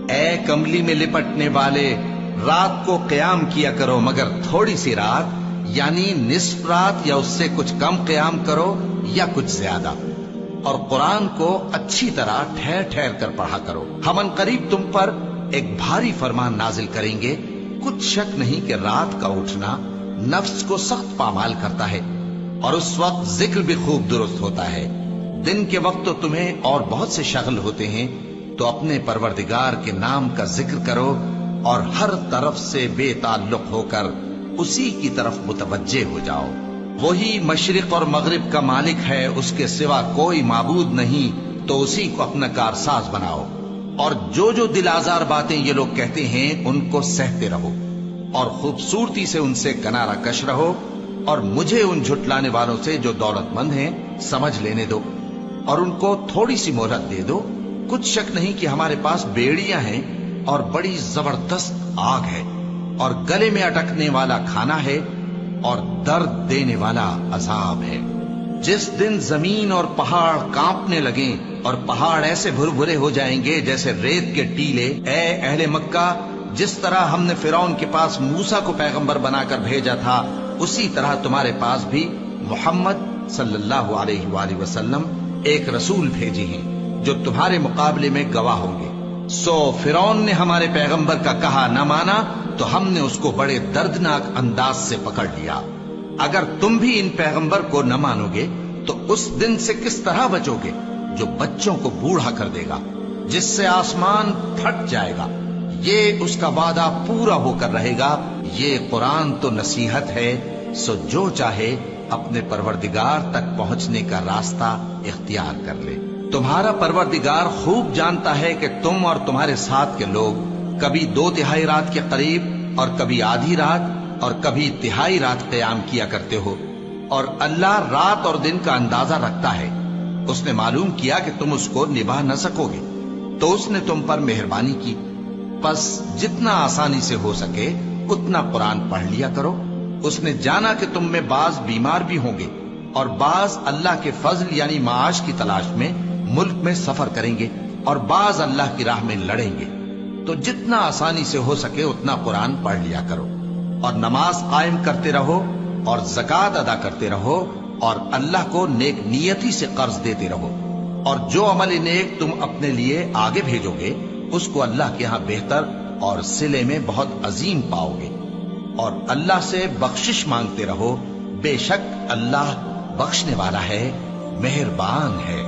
اے کملی میں لپٹنے والے، رات کو قیام کیا کرو مگر تھوڑی سی رات، یعنی نصف رات یا اس سے کچھ کم قیام کرو یا کچھ زیادہ، اور قرآن کو اچھی طرح ٹھہر ٹھہر کر پڑھا کرو۔ ہم ان قریب تم پر ایک بھاری فرمان نازل کریں گے، کچھ شک نہیں کہ رات کا اٹھنا نفس کو سخت پامال کرتا ہے، اور اس وقت ذکر بھی خوب درست ہوتا ہے۔ دن کے وقت تو تمہیں اور بہت سے شغل ہوتے ہیں، تو اپنے پروردگار کے نام کا ذکر کرو اور ہر طرف سے بے تعلق ہو کر اسی کی طرف متوجہ ہو جاؤ۔ وہی مشرق اور مغرب کا مالک ہے، اس کے سوا کوئی معبود نہیں، تو اسی کو اپنا کارساز بناؤ۔ اور جو دل آزار باتیں یہ لوگ کہتے ہیں ان کو سہتے رہو، اور خوبصورتی سے ان سے کنارہ کش رہو، اور مجھے ان جھٹلانے والوں سے جو دولت مند ہیں سمجھ لینے دو، اور ان کو تھوڑی سی مہلت دے دو۔ کچھ شک نہیں کہ ہمارے پاس بیڑیاں ہیں اور بڑی زبردست آگ ہے، اور گلے میں اٹکنے والا کھانا ہے، اور درد دینے والا عذاب ہے۔ جس دن زمین اور پہاڑ کانپنے لگیں اور پہاڑ ایسے بھربھرے ہو جائیں گے جیسے ریت کے ٹیلے، اے اہل مکہ، جس طرح ہم نے فرعون کے پاس موسیٰ کو پیغمبر بنا کر بھیجا تھا، اسی طرح تمہارے پاس بھی محمد صلی اللہ علیہ وآلہ وسلم ایک رسول بھیجے ہیں جو تمہارے مقابلے میں گواہ ہوں گے۔ سو فرعون نے ہمارے پیغمبر کا کہا نہ مانا تو ہم نے اس کو بڑے دردناک انداز سے پکڑ لیا۔ اگر تم بھی ان پیغمبر کو نہ مانو گے تو اس دن سے کس طرح بچو گے جو بچوں کو بوڑھا کر دے گا، جس سے آسمان پھٹ جائے گا۔ یہ اس کا وعدہ پورا ہو کر رہے گا۔ یہ قرآن تو نصیحت ہے، سو جو چاہے اپنے پروردگار تک پہنچنے کا راستہ اختیار کر لے۔ تمہارا پروردگار خوب جانتا ہے کہ تم اور تمہارے ساتھ کے لوگ کبھی 2/3 رات کے قریب اور کبھی آدھی رات اور کبھی تہائی رات قیام کیا کرتے ہو، اور اللہ رات اور دن کا اندازہ رکھتا ہے۔ اس نے معلوم کیا کہ تم اس کو نبھا نہ سکو گے، تو اس نے تم پر مہربانی کی، پس جتنا آسانی سے ہو سکے اتنا قرآن پڑھ لیا کرو۔ اس نے جانا کہ تم میں بعض بیمار بھی ہوں گے، اور بعض اللہ کے فضل یعنی معاش کی تلاش میں ملک میں سفر کریں گے، اور بعض اللہ کی راہ میں لڑیں گے، تو جتنا آسانی سے ہو سکے اتنا قرآن پڑھ لیا کرو، اور نماز قائم کرتے رہو، اور زکوٰۃ ادا کرتے رہو، اور اللہ کو نیک نیتی سے قرض دیتے رہو، اور جو عمل نیک تم اپنے لیے آگے بھیجو گے اس کو اللہ کے ہاں بہتر اور صلے میں بہت عظیم پاؤ گے، اور اللہ سے بخشش مانگتے رہو، بے شک اللہ بخشنے والا ہے، مہربان ہے۔